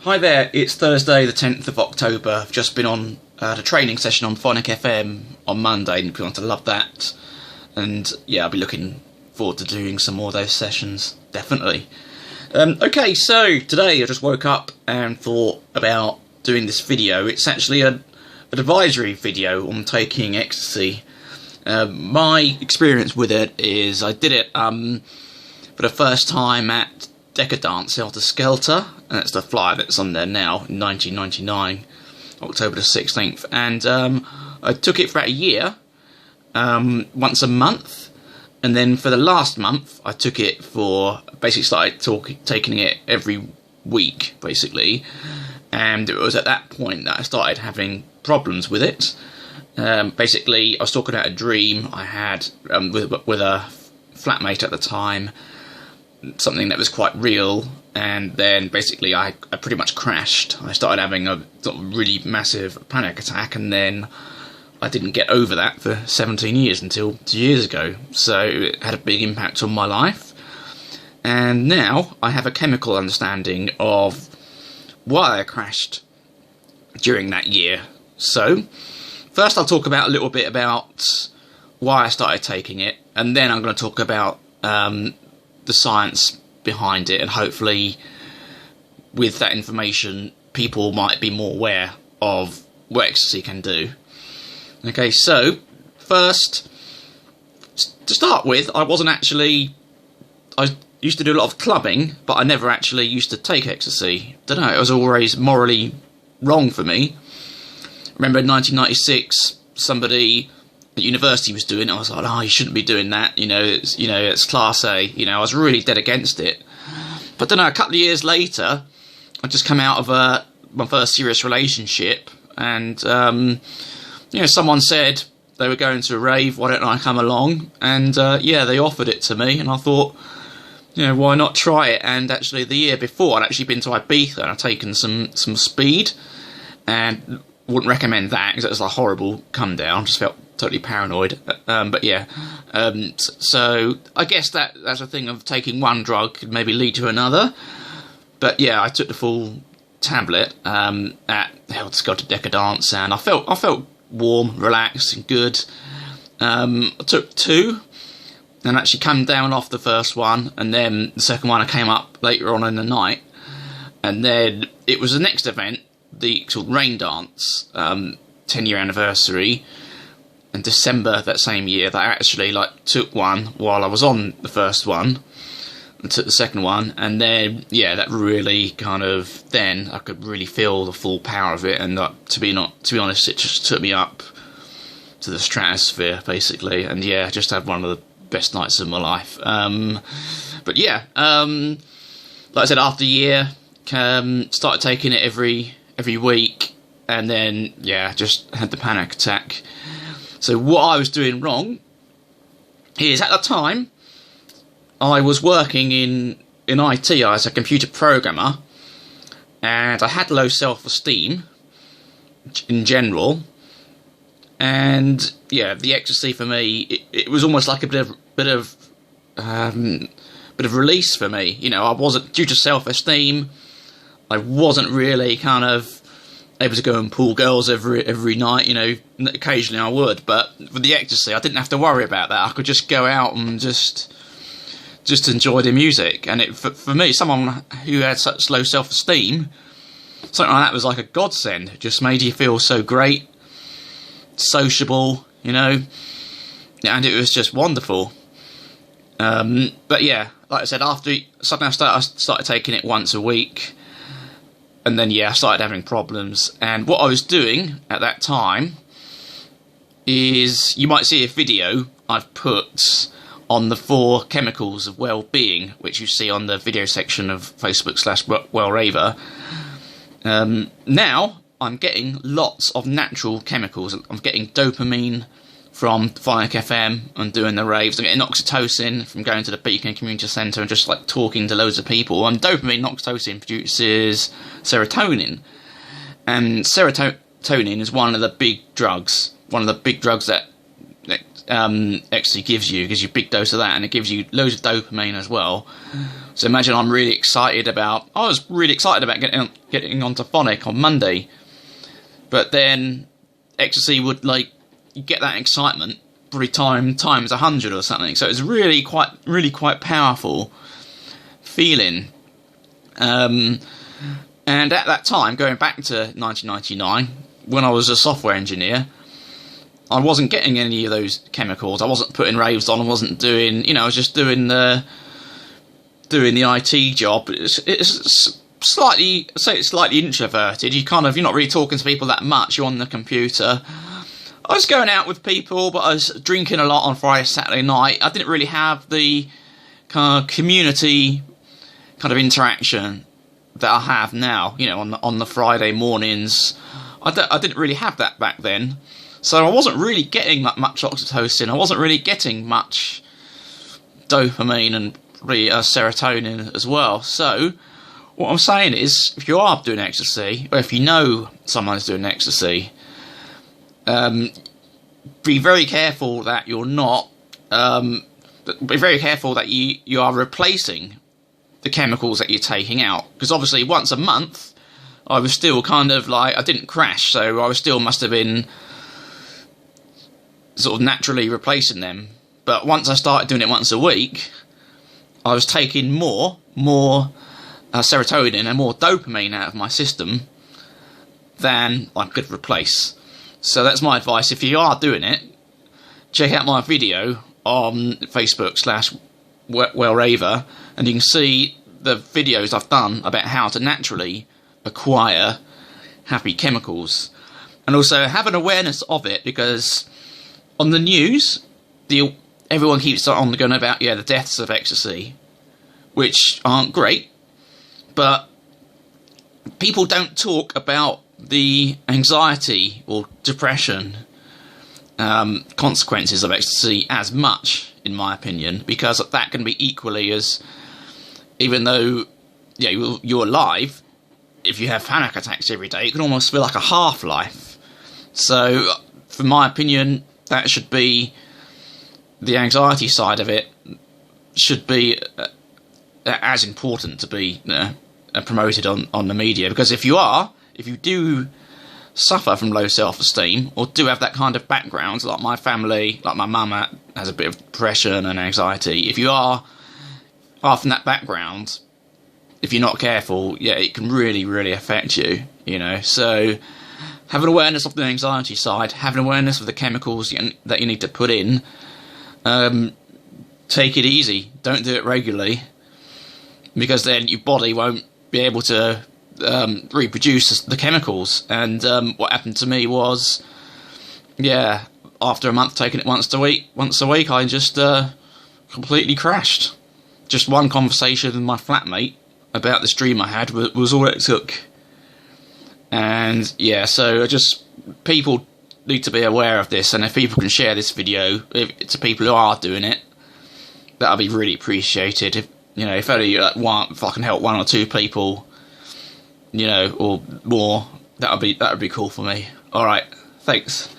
Hi there, it's Thursday the 10th of October. I've just been on the training session on Phonic FM on Monday and people want to love that. And yeah, I'll be looking forward to doing some more of those sessions, definitely. Okay, so today I just woke up and thought about doing this video. It's actually an advisory video on taking ecstasy. My experience with it is I did it for the first time at Decadence, Helter Skelter, and that's the flyer that's on there now, in 1999, October the 16th, and I took it for about a year, once a month, and then for the last month I took it for, basically started taking it every week, basically, and it was at that point that I started having problems with it. Basically, I was talking about a dream I had with a flatmate at the time, something that was quite real, and then basically I pretty much crashed. I started having a sort of really massive panic attack, and then I didn't get over that for 17 years until 2 years ago, so it had a big impact on my life. And now I have a chemical understanding of why I crashed during that year. So first I'll talk about a little bit about why I started taking it, and then I'm going to talk about the science behind it, and hopefully with that information people might be more aware of what ecstasy can do. Okay, so first, to start with, I used to do a lot of clubbing, but I never actually used to take ecstasy. Don't know, it was always morally wrong for me. Remember in 1996, somebody at university was doing it. I was like, oh, you shouldn't be doing that, it's class A. I was really dead against it. But then a couple of years later, I just come out of my first serious relationship, and someone said they were going to a rave, why don't I come along? And they offered it to me, and I thought, why not try it? And actually the year before, I'd actually been to Ibiza and I'd taken some speed, and wouldn't recommend that because it was a horrible come down. Just felt totally paranoid. So I guess that's a thing of taking one drug could maybe lead to another. But yeah, I took the full tablet at Helter Skelter Decadence, and I felt warm, relaxed, and good. I took two, and actually came down off the first one, and then the second one I came up later on in the night, and then it was the next event, the sort of Rain Dance 10-year anniversary in December that same year, that I actually took one while I was on the first one, and took the second one, and then that really kind of, then I could really feel the full power of it, and to be honest, it just took me up to the stratosphere basically, and just had one of the best nights of my life. Like I said, after a year, started taking it every week, and then just had the panic attack. So what I was doing wrong is, at the time I was working in IT as a computer programmer, and I had low self-esteem in general, and the ecstasy for me, it was almost like a bit of release for me. I wasn't, due to self-esteem, I wasn't really kind of able to go and pull girls every night, occasionally I would, but with the ecstasy I didn't have to worry about that. I could just go out and just enjoy the music, and for me, someone who had such low self-esteem, something like that was like a godsend. It just made you feel so great, sociable, and it was just wonderful. But like I said, after suddenly I started taking it once a week, and then I started having problems. And what I was doing at that time is, you might see a video I've put on the 4 chemicals of well-being, which you see on the video section of Facebook/WellRaver. Now I'm getting lots of natural chemicals. I'm getting dopamine from Phonic FM and doing the raves. I'm getting oxytocin from going to the Beacon Community Centre and just talking to loads of people. And dopamine and oxytocin produces serotonin. And serotonin is one of the big drugs. One of the big drugs that Ecstasy gives you. It gives you a big dose of that, and it gives you loads of dopamine as well. So imagine I was really excited about getting onto Phonic on Monday, but then Ecstasy would, like, you get that excitement probably times 100 or something. So it's really quite powerful feeling. And at that time, going back to 1999, when I was a software engineer, I wasn't getting any of those chemicals. I wasn't putting raves on. I wasn't doing, I was just doing the IT job. It's slightly introverted. You're not really talking to people that much. You're on the computer. I was going out with people, but I was drinking a lot on Friday, Saturday night. I didn't really have the kind of community kind of interaction that I have now, on the Friday mornings. I didn't really have that back then. So I wasn't really getting that much oxytocin. I wasn't really getting much dopamine and serotonin as well. So what I'm saying is, if you are doing ecstasy, or if you know someone's doing ecstasy, be very careful that you're not. Be very careful that you are replacing the chemicals that you're taking out, because obviously once a month I was still kind of like, I didn't crash, so I was still must have been sort of naturally replacing them. But once I started doing it once a week, I was taking more serotonin and more dopamine out of my system than I could replace. So that's my advice. If you are doing it, check out my video on Facebook /WellRaver, and you can see the videos I've done about how to naturally acquire happy chemicals, and also have an awareness of it, because on the news everyone keeps on going about the deaths of ecstasy, which aren't great, but people don't talk about the anxiety or depression consequences of ecstasy as much, in my opinion, because that can be equally as, even though you're alive, if you have panic attacks every day, it can almost feel like a half-life. So, for my opinion, that should be, the anxiety side of it should be as important to be promoted on the media, because if you do suffer from low self-esteem, or do have that kind of background, like my family, like my mum has a bit of depression and anxiety, if you are from that background, if you're not careful, it can really, really affect you, So have an awareness of the anxiety side, have an awareness of the chemicals that you need to put in. Take it easy, don't do it regularly, because then your body won't be able to reproduce the chemicals. And what happened to me was, after a month taking it once a week, I just completely crashed. Just one conversation with my flatmate about this dream I had was all it took. And so people need to be aware of this, and if people can share this video to people who are doing it, that'll be really appreciated. If only if I can help one or two people, or more, that would be cool for me. All right, thanks.